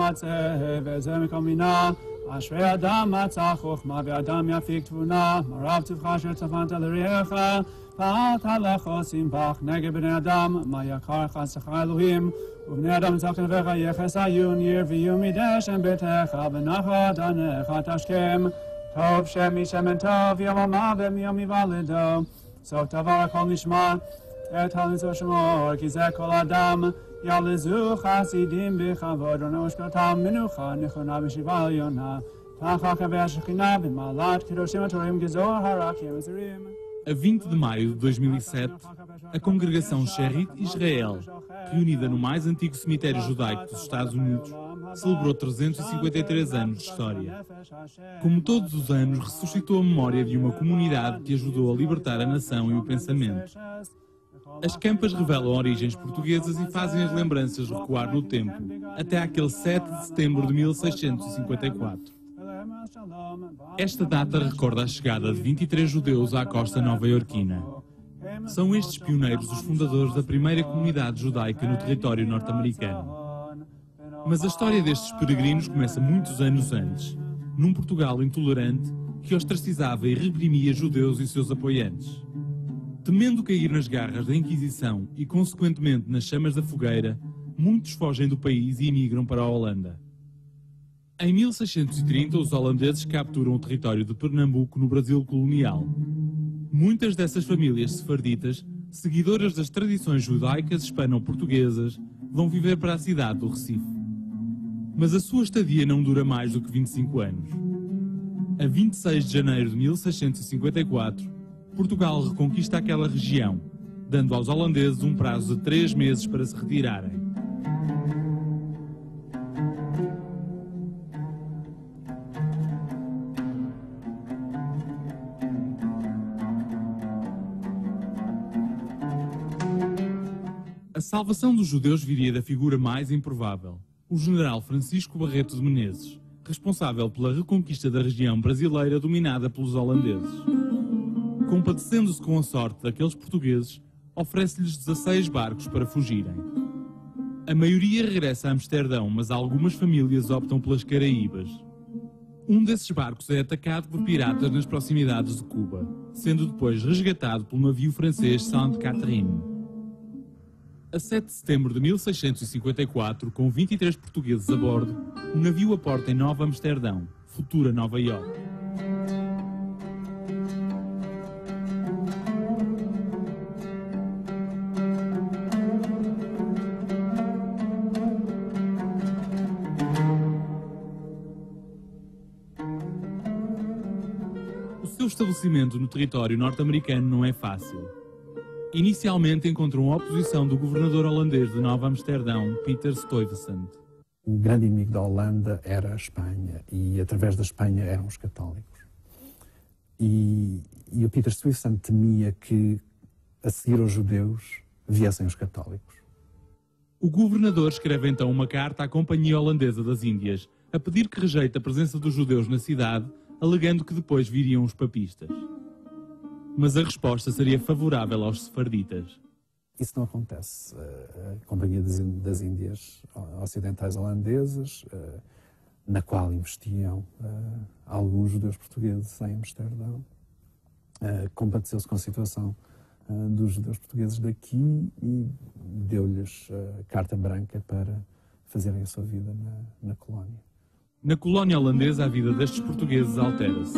מצא וזה מכל מינה. אשרי אדם מצא חוכמה ואדם יפיק תבונה. מה רב טובך אשר צפנת לרעך, פעלת לחוסים בך נגד בני אדם. מה יקר חסדך אלוהים, ובני אדם ניצחת נביך, יחס עיון ירביו מדשן ביתך, בנחת עניך תשכם. טוב שמי שמן טוב יום המוות מיום היוולדו. סוף דבר הכל נשמע, את הלמצוא שמור, כי זה כל אדם. ילזו חסידים בכבוד ונושקותם מנוחה נכונה בשבעה עליונה. תחת קווי השכינה במעלת קדושים הטובים גזור הרקים וזרים. A 20 de maio de 2007, a congregação Sherit Israel, reunida no mais antigo cemitério judaico dos Estados Unidos, celebrou 353 anos de história. Como todos os anos, ressuscitou a memória de uma comunidade que ajudou a libertar a nação e o pensamento. As campas revelam origens portuguesas e fazem as lembranças recuar no tempo, até aquele 7 de setembro de 1654. Esta data recorda a chegada de 23 judeus à costa nova-iorquina. São estes pioneiros os fundadores da primeira comunidade judaica no território norte-americano. Mas a história destes peregrinos começa muitos anos antes, num Portugal intolerante que ostracizava e reprimia judeus e seus apoiantes. Temendo cair nas garras da Inquisição e, consequentemente, nas chamas da fogueira, muitos fogem do país e emigram para a Holanda. Em 1630, os holandeses capturam o território de Pernambuco no Brasil colonial. Muitas dessas famílias sefarditas, seguidoras das tradições judaicas hispano-portuguesas, vão viver para a cidade do Recife. Mas a sua estadia não dura mais do que 25 anos. A 26 de janeiro de 1654, Portugal reconquista aquela região, dando aos holandeses um prazo de 3 meses para se retirarem. A salvação dos judeus viria da figura mais improvável, o general Francisco Barreto de Menezes, responsável pela reconquista da região brasileira dominada pelos holandeses. Compadecendo-se com a sorte daqueles portugueses, oferece-lhes 16 barcos para fugirem. A maioria regressa a Amsterdão, mas algumas famílias optam pelas Caraíbas. Um desses barcos é atacado por piratas nas proximidades de Cuba, sendo depois resgatado pelo navio francês Sainte Catherine. A 7 de setembro de 1654, com 23 portugueses a bordo, o navio aporta em Nova Amsterdão, futura Nova Iorque. O estabelecimento no território norte-americano não é fácil. Inicialmente encontrou oposição do governador holandês de Nova Amsterdão, Peter Stuyvesant. O grande inimigo da Holanda era a Espanha e, através da Espanha, eram os católicos. E o Peter Stuyvesant temia que, a seguir aos judeus, viessem os católicos. O governador escreve então uma carta à Companhia Holandesa das Índias, a pedir que rejeite a presença dos judeus na cidade, alegando que depois viriam os papistas. Mas a resposta seria favorável aos sefarditas. Isso não acontece. A Companhia das Índias Ocidentais Holandesas, na qual investiam alguns judeus portugueses em Amsterdão, compadeceu-se com a situação dos judeus portugueses daqui e deu-lhes carta branca para fazerem a sua vida na colónia. Na colónia holandesa, a vida destes portugueses altera-se.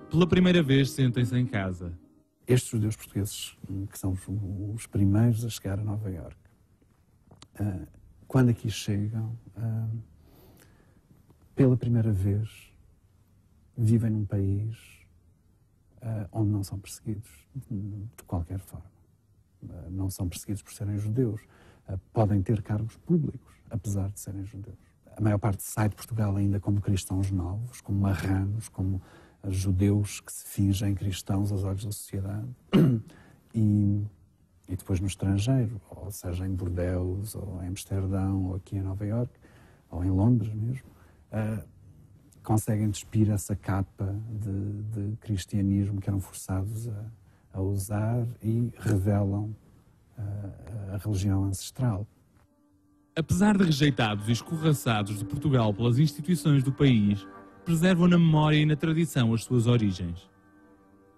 Pela primeira vez, sentem-se em casa. Estes judeus portugueses, que são os primeiros a chegar a Nova Iorque, quando aqui chegam, pela primeira vez, vivem num país onde não são perseguidos de qualquer forma. Não são perseguidos por serem judeus. Podem ter cargos públicos, apesar de serem judeus. A maior parte sai de Portugal ainda como cristãos novos, como marranos, como judeus que se fingem cristãos aos olhos da sociedade. E depois no estrangeiro, ou seja, em Bordeaux, ou em Amsterdão, ou aqui em Nova Iorque, ou em Londres mesmo, conseguem despir essa capa de cristianismo que eram forçados a usar e revelam a religião ancestral. Apesar de rejeitados e escorraçados de Portugal pelas instituições do país, preservam na memória e na tradição as suas origens.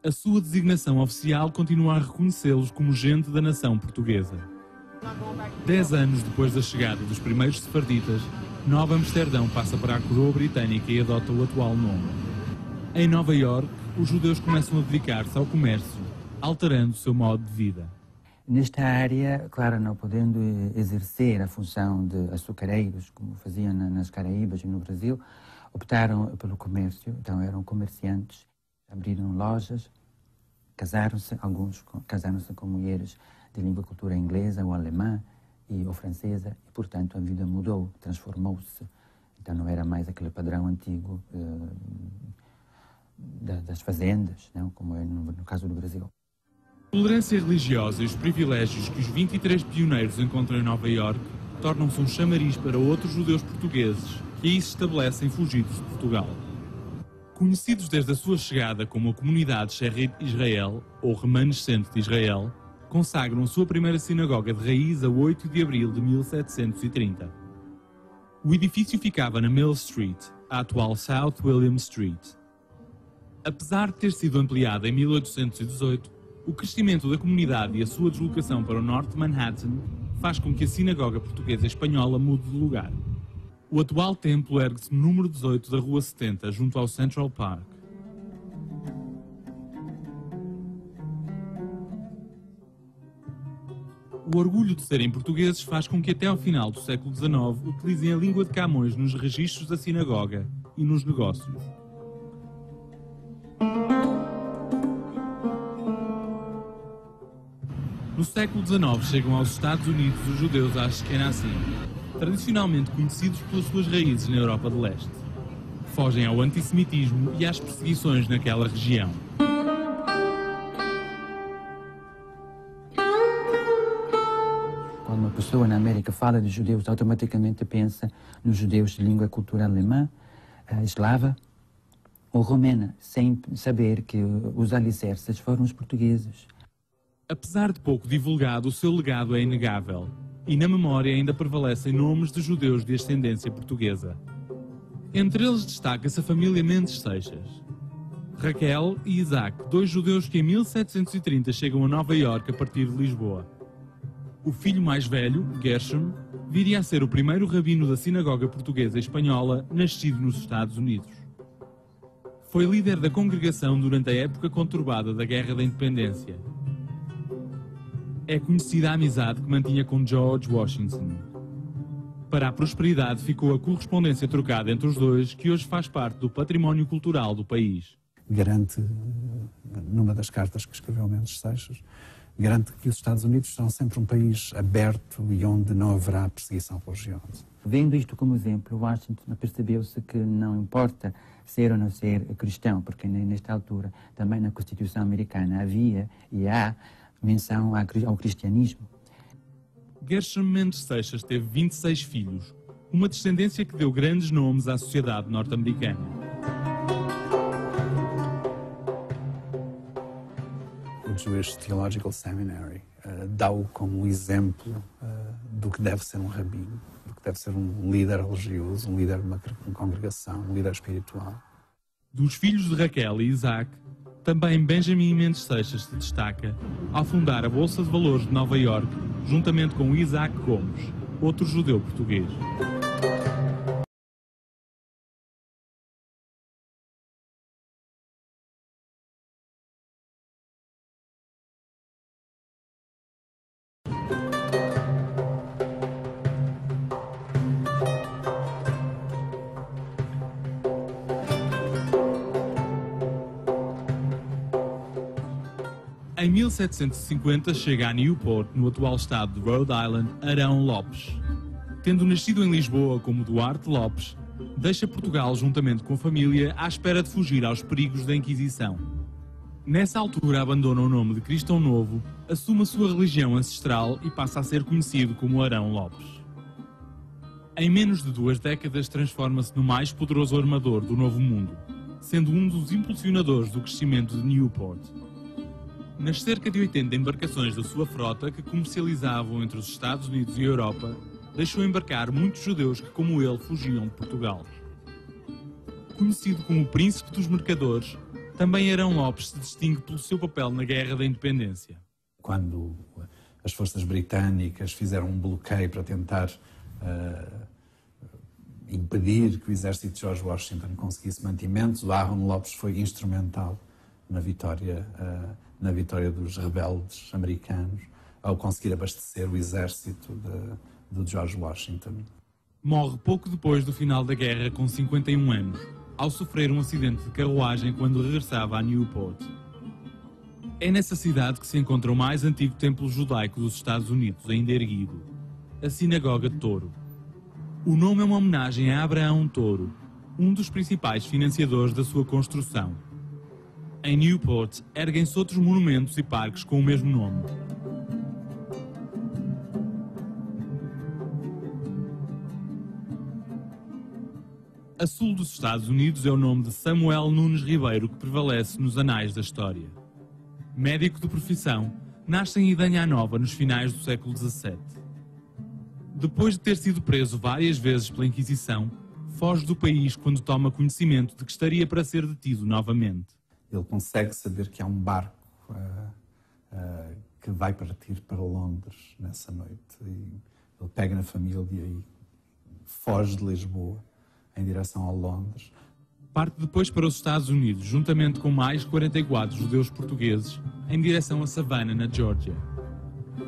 A sua designação oficial continua a reconhecê-los como gente da nação portuguesa. 10 anos depois da chegada dos primeiros sefarditas, Nova Amsterdão passa para a coroa britânica e adota o atual nome. Em Nova Iorque, os judeus começam a dedicar-se ao comércio, alterando o seu modo de vida. Nesta área, claro, não podendo exercer a função de açucareiros, como faziam nas Caraíbas e no Brasil, optaram pelo comércio, então eram comerciantes, abriram lojas, casaram-se, alguns casaram-se com mulheres de língua e cultura inglesa ou alemã ou francesa, e portanto a vida mudou, transformou-se. Então não era mais aquele padrão antigo das fazendas, não? Como é no caso do Brasil. A tolerância religiosa e os privilégios que os 23 pioneiros encontram em Nova Iorque tornam-se um chamariz para outros judeus portugueses que aí se estabelecem fugidos de Portugal. Conhecidos desde a sua chegada como a comunidade Sherit Israel, ou remanescente de Israel, consagram a sua primeira sinagoga de raiz a 8 de abril de 1730. O edifício ficava na Mill Street, a atual South William Street. Apesar de ter sido ampliada em 1818, o crescimento da comunidade e a sua deslocação para o norte de Manhattan faz com que a sinagoga portuguesa espanhola mude de lugar. O atual templo ergue-se no número 18 da Rua 70, junto ao Central Park. O orgulho de serem portugueses faz com que até ao final do século XIX utilizem a língua de Camões nos registros da sinagoga e nos negócios. No século XIX chegam aos Estados Unidos os judeus Ashkenazim, tradicionalmente conhecidos pelas suas raízes na Europa de Leste. Fogem ao antissemitismo e às perseguições naquela região. Quando uma pessoa na América fala de judeus, automaticamente pensa nos judeus de língua e cultura alemã, eslava ou romena, sem saber que os alicerces foram os portugueses. Apesar de pouco divulgado, o seu legado é inegável, e na memória ainda prevalecem nomes de judeus de ascendência portuguesa. Entre eles destaca-se a família Mendes Seixas. Raquel e Isaac, dois judeus que em 1730 chegam a Nova Iorque a partir de Lisboa. O filho mais velho, Gershom, viria a ser o primeiro rabino da sinagoga portuguesa e espanhola nascido nos Estados Unidos. Foi líder da congregação durante a época conturbada da Guerra da Independência. É conhecida a amizade que mantinha com George Washington. Para a prosperidade ficou a correspondência trocada entre os dois, que hoje faz parte do património cultural do país. Garante, numa das cartas que escreveu Mendes Seixas, garante que os Estados Unidos serão sempre um país aberto e onde não haverá perseguição religiosa. Vendo isto como exemplo, Washington percebeu-se que não importa ser ou não ser cristão, porque nesta altura também na Constituição americana havia e há menção ao cristianismo. Gershom Mendes Seixas teve 26 filhos, uma descendência que deu grandes nomes à sociedade norte-americana. O Jewish Theological Seminary dá-o como exemplo do que deve ser um rabino, do que deve ser um líder religioso, um líder de uma congregação, um líder espiritual. Dos filhos de Raquel e Isaac, também Benjamin Mendes Seixas se destaca ao fundar a Bolsa de Valores de Nova Iorque, juntamente com Isaac Gomes, outro judeu português. Em 1750 chega a Newport, no atual estado de Rhode Island, Arão Lopes. Tendo nascido em Lisboa como Duarte Lopes, deixa Portugal juntamente com a família à espera de fugir aos perigos da Inquisição. Nessa altura abandona o nome de Cristão Novo, assume a sua religião ancestral e passa a ser conhecido como Arão Lopes. Em menos de 2 décadas transforma-se no mais poderoso armador do Novo Mundo, sendo um dos impulsionadores do crescimento de Newport. Nas cerca de 80 embarcações da sua frota que comercializavam entre os Estados Unidos e a Europa, deixou embarcar muitos judeus que, como ele, fugiam de Portugal. Conhecido como o Príncipe dos Mercadores, também Arão Lopes se distingue pelo seu papel na Guerra da Independência. Quando as forças britânicas fizeram um bloqueio para tentar impedir que o exército de George Washington conseguisse mantimentos, o Arão Lopes foi instrumental na vitória dos rebeldes americanos ao conseguir abastecer o exército de George Washington. Morre pouco depois do final da guerra, com 51 anos, ao sofrer um acidente de carruagem quando regressava a Newport. É nessa cidade que se encontra o mais antigo templo judaico dos Estados Unidos, ainda erguido, a Sinagoga de Touro. O nome é uma homenagem a Abraão Touro, um dos principais financiadores da sua construção. Em Newport, erguem-se outros monumentos e parques com o mesmo nome. A sul dos Estados Unidos é o nome de Samuel Nunes Ribeiro que prevalece nos anais da história. Médico de profissão, nasce em Idanha Nova nos finais do século XVII. Depois de ter sido preso várias vezes pela Inquisição, foge do país quando toma conhecimento de que estaria para ser detido novamente. Ele consegue saber que há um barco que vai partir para Londres nessa noite. E ele pega na família e foge de Lisboa em direção a Londres. Parte depois para os Estados Unidos, juntamente com mais 44 judeus portugueses, em direção a Savannah, na Geórgia.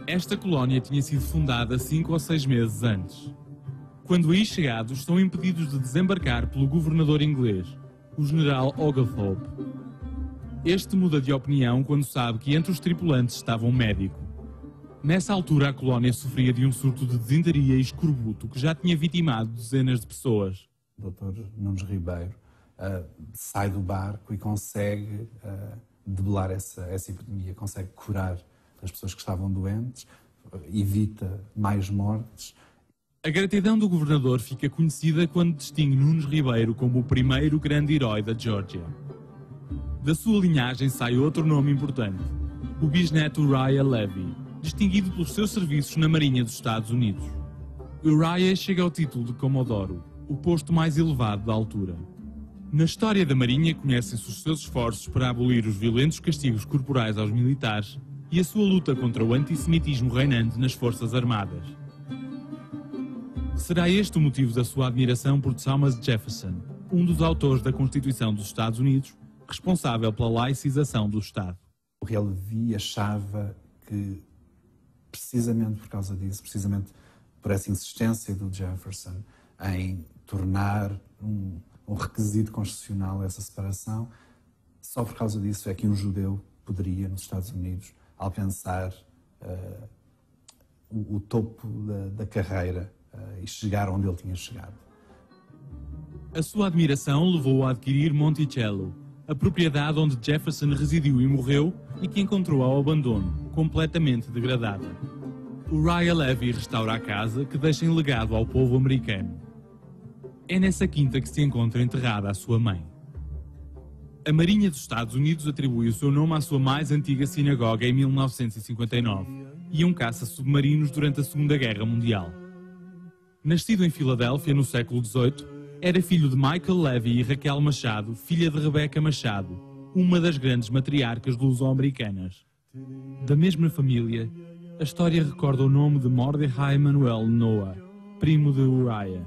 Esta colónia tinha sido fundada 5 ou 6 meses antes. Quando aí chegados, são impedidos de desembarcar pelo governador inglês, o general Oglethorpe. Este muda de opinião quando sabe que entre os tripulantes estava um médico. Nessa altura, a colónia sofria de um surto de desinteria e escorbuto que já tinha vitimado dezenas de pessoas. O Dr. Nunes Ribeiro sai do barco e consegue debelar essa epidemia, consegue curar as pessoas que estavam doentes, evita mais mortes. A gratidão do governador fica conhecida quando distingue Nunes Ribeiro como o primeiro grande herói da Geórgia. Da sua linhagem sai outro nome importante, o bisneto Uriah Levy, distinguido pelos seus serviços na Marinha dos Estados Unidos. Uriah chega ao título de Comodoro, o posto mais elevado da altura. Na história da Marinha conhecem-se os seus esforços para abolir os violentos castigos corporais aos militares e a sua luta contra o antissemitismo reinante nas Forças Armadas. Será este o motivo da sua admiração por Thomas Jefferson, um dos autores da Constituição dos Estados Unidos, responsável pela laicização do Estado. O Uriah Levy achava que, precisamente por causa disso, precisamente por essa insistência do Jefferson em tornar um requisito constitucional essa separação, só por causa disso é que um judeu poderia, nos Estados Unidos, alcançar o topo da carreira e chegar onde ele tinha chegado. A sua admiração levou-o a adquirir Monticello, a propriedade onde Jefferson residiu e morreu e que encontrou ao abandono, completamente degradada. Uriah Levy restaura a casa que deixa em legado ao povo americano. É nessa quinta que se encontra enterrada a sua mãe. A Marinha dos Estados Unidos atribui o seu nome à sua mais antiga sinagoga em 1959 e a um caça-submarinos durante a Segunda Guerra Mundial. Nascido em Filadélfia no século XVIII, era filho de Michael Levy e Raquel Machado, filha de Rebecca Machado, uma das grandes matriarcas luso-americanas. Da mesma família, a história recorda o nome de Mordecai Manuel Noah, primo de Uriah.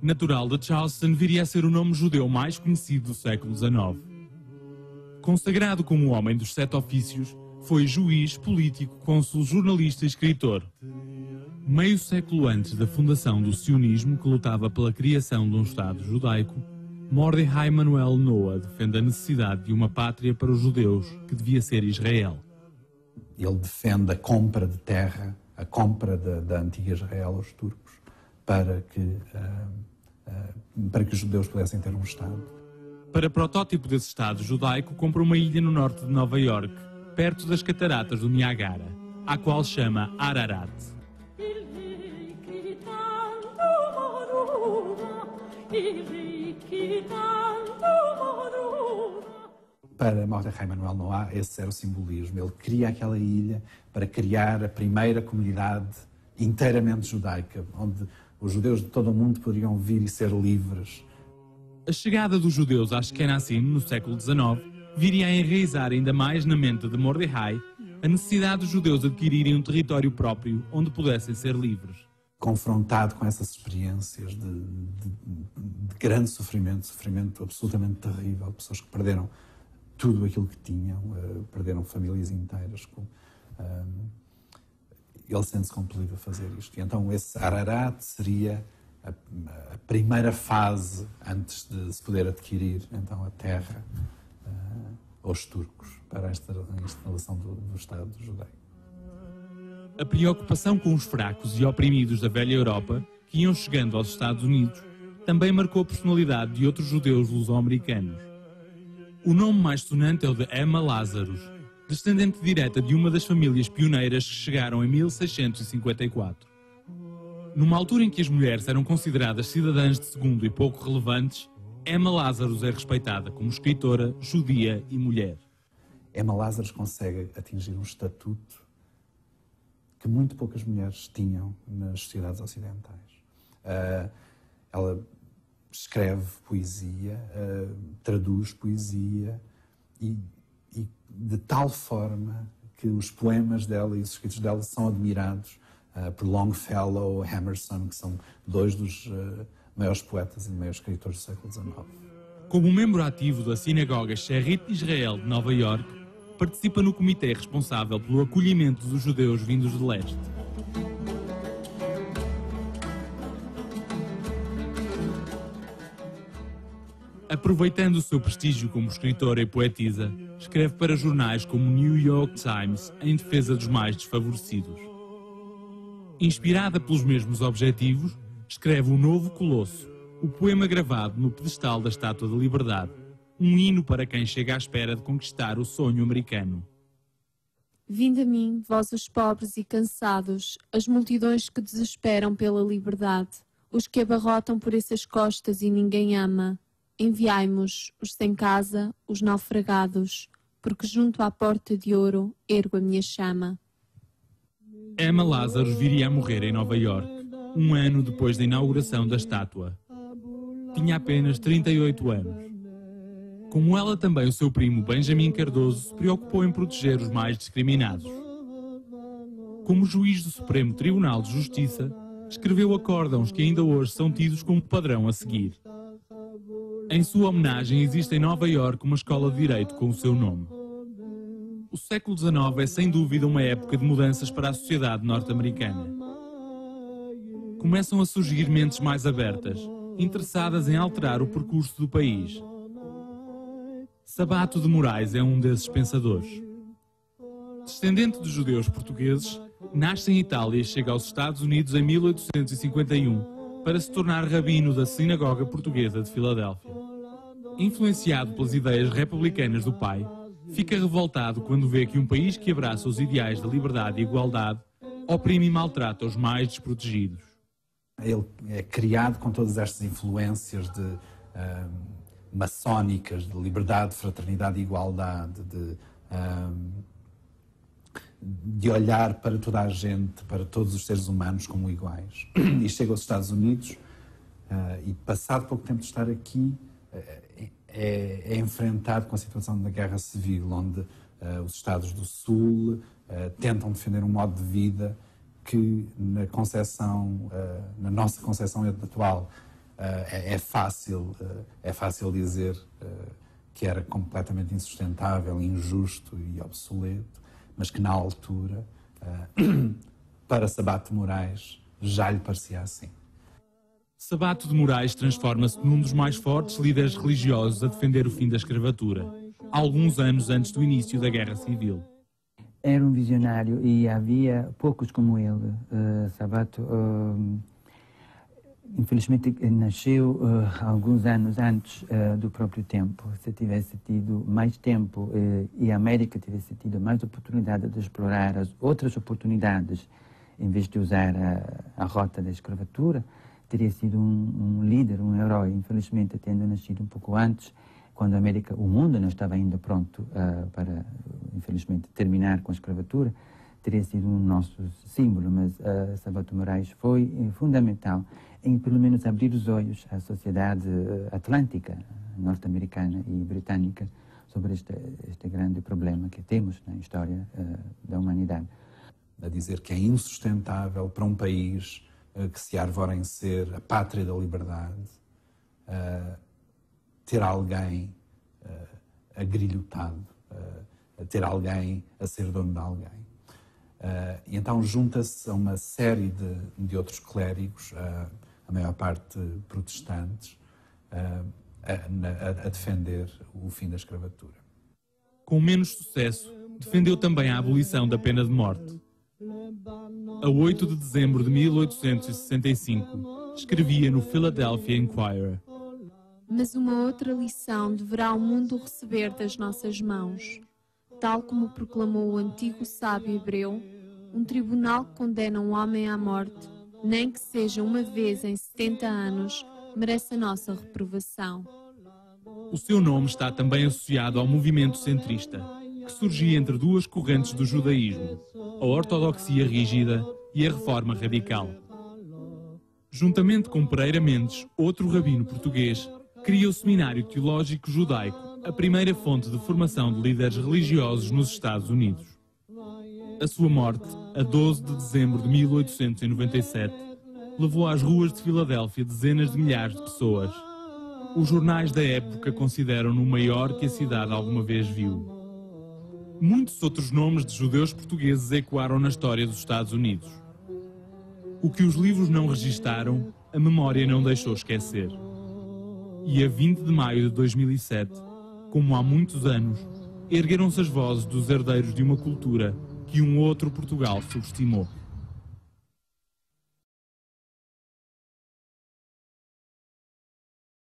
Natural de Charleston, viria a ser o nome judeu mais conhecido do século XIX. Consagrado como homem dos 7 ofícios, foi juiz, político, cônsul, jornalista e escritor. Meio século antes da fundação do sionismo, que lutava pela criação de um Estado judaico, Mordecai Manuel Noah defende a necessidade de uma pátria para os judeus, que devia ser Israel. Ele defende a compra de terra, a compra da antiga Israel aos turcos, para que os judeus pudessem ter um Estado. Para protótipo desse Estado judaico, compra uma ilha no norte de Nova Iorque, perto das cataratas do Niagara, à qual chama Ararat. Para Mordecai Manuel Noah, esse era o simbolismo. Ele cria aquela ilha para criar a primeira comunidade inteiramente judaica, onde os judeus de todo o mundo poderiam vir e ser livres. A chegada dos judeus a Ashkenazim no século XIX viria a enraizar ainda mais na mente de Mordecai a necessidade dos judeus adquirirem um território próprio onde pudessem ser livres. Confrontado com essas experiências de grande sofrimento absolutamente terrível, pessoas que perderam tudo aquilo que tinham, perderam famílias inteiras. Ele sente-se compelido a fazer isto. E então esse Ararat seria a primeira fase antes de se poder adquirir então a terra aos turcos para a instalação do Estado judaico. A preocupação com os fracos e oprimidos da velha Europa, que iam chegando aos Estados Unidos, também marcou a personalidade de outros judeus luso-americanos. O nome mais sonante é o de Emma Lazarus, descendente direta de uma das famílias pioneiras que chegaram em 1654. Numa altura em que as mulheres eram consideradas cidadãs de segundo e pouco relevantes, Emma Lazarus é respeitada como escritora, judia e mulher. Emma Lazarus consegue atingir um estatuto que muito poucas mulheres tinham nas sociedades ocidentais. Ela escreve poesia, traduz poesia e de tal forma que os poemas dela e os escritos dela são admirados por Longfellow e Emerson, que são dois dos maiores poetas e maiores escritores do século XIX. Como membro ativo da Sinagoga Sherit Israel de Nova Iorque, participa no comitê responsável pelo acolhimento dos judeus vindos de leste. Aproveitando o seu prestígio como escritora e poetisa, escreve para jornais como o New York Times em defesa dos mais desfavorecidos. Inspirada pelos mesmos objetivos, escreve O Novo Colosso, o poema gravado no pedestal da Estátua da Liberdade, um hino para quem chega à espera de conquistar o sonho americano. Vinde a mim, vós os pobres e cansados, as multidões que desesperam pela liberdade, os que abarrotam por essas costas e ninguém ama. Enviai-mos os sem casa, os naufragados, porque junto à porta de ouro ergo a minha chama. Emma Lazarus viria a morrer em Nova Iorque, um ano depois da inauguração da estátua. Tinha apenas 38 anos. Como ela, também o seu primo Benjamin Cardoso se preocupou em proteger os mais discriminados. Como juiz do Supremo Tribunal de Justiça, escreveu acórdãos que ainda hoje são tidos como padrão a seguir. Em sua homenagem existe em Nova Iorque uma escola de direito com o seu nome. O século XIX é sem dúvida uma época de mudanças para a sociedade norte-americana. Começam a surgir mentes mais abertas, interessadas em alterar o percurso do país. Sabato de Moraes é um desses pensadores. Descendente de judeus portugueses, nasce em Itália e chega aos Estados Unidos em 1851 para se tornar rabino da Sinagoga Portuguesa de Filadélfia. Influenciado pelas ideias republicanas do pai, fica revoltado quando vê que um país que abraça os ideais da liberdade e igualdade oprime e maltrata os mais desprotegidos. Ele é criado com todas estas influências maçónicas, de liberdade, fraternidade e igualdade, de olhar para toda a gente, para todos os seres humanos como iguais. E chega aos Estados Unidos e, passado pouco tempo de estar aqui, é enfrentado com a situação da Guerra Civil, onde os Estados do Sul tentam defender um modo de vida que na nossa concepção atual é fácil dizer que era completamente insustentável, injusto e obsoleto, mas que na altura, para Sabato de Moraes, já lhe parecia assim. Sabato de Moraes transforma-se num dos mais fortes líderes religiosos a defender o fim da escravatura, alguns anos antes do início da Guerra Civil. Era um visionário e havia poucos como ele. Sabato, infelizmente, nasceu alguns anos antes do próprio tempo. Se tivesse tido mais tempo e a América tivesse tido mais oportunidade de explorar as outras oportunidades, em vez de usar a rota da escravatura, teria sido um líder, um herói. Infelizmente, tendo nascido um pouco antes, quando o mundo não estava ainda pronto para, infelizmente, terminar com a escravatura, teria sido um nosso símbolo, mas Sabato Moraes foi fundamental em, pelo menos, abrir os olhos à sociedade atlântica, norte-americana e britânica, sobre este grande problema que temos na história da humanidade. A dizer que é insustentável para um país que se arvora em ser a pátria da liberdade, ter alguém agrilhotado, ter alguém a ser dono de alguém. E então junta-se a uma série de outros clérigos, a maior parte protestantes, a defender o fim da escravatura. Com menos sucesso, defendeu também a abolição da pena de morte. A 8 de dezembro de 1865, escrevia no Philadelphia Inquirer: Mas uma outra lição deverá o mundo receber das nossas mãos. Tal como proclamou o antigo sábio hebreu, um tribunal que condena um homem à morte, nem que seja uma vez em 70 anos, merece a nossa reprovação. O seu nome está também associado ao movimento centrista, que surgia entre duas correntes do judaísmo, a ortodoxia rígida e a reforma radical. Juntamente com Pereira Mendes, outro rabino português, cria o Seminário Teológico Judaico, a primeira fonte de formação de líderes religiosos nos Estados Unidos. A sua morte, a 12 de dezembro de 1897, levou às ruas de Filadélfia dezenas de milhares de pessoas. Os jornais da época consideram-no o maior que a cidade alguma vez viu. Muitos outros nomes de judeus portugueses ecoaram na história dos Estados Unidos. O que os livros não registaram, a memória não deixou esquecer. E a 20 de maio de 2007, como há muitos anos, ergueram-se as vozes dos herdeiros de uma cultura que um outro Portugal subestimou.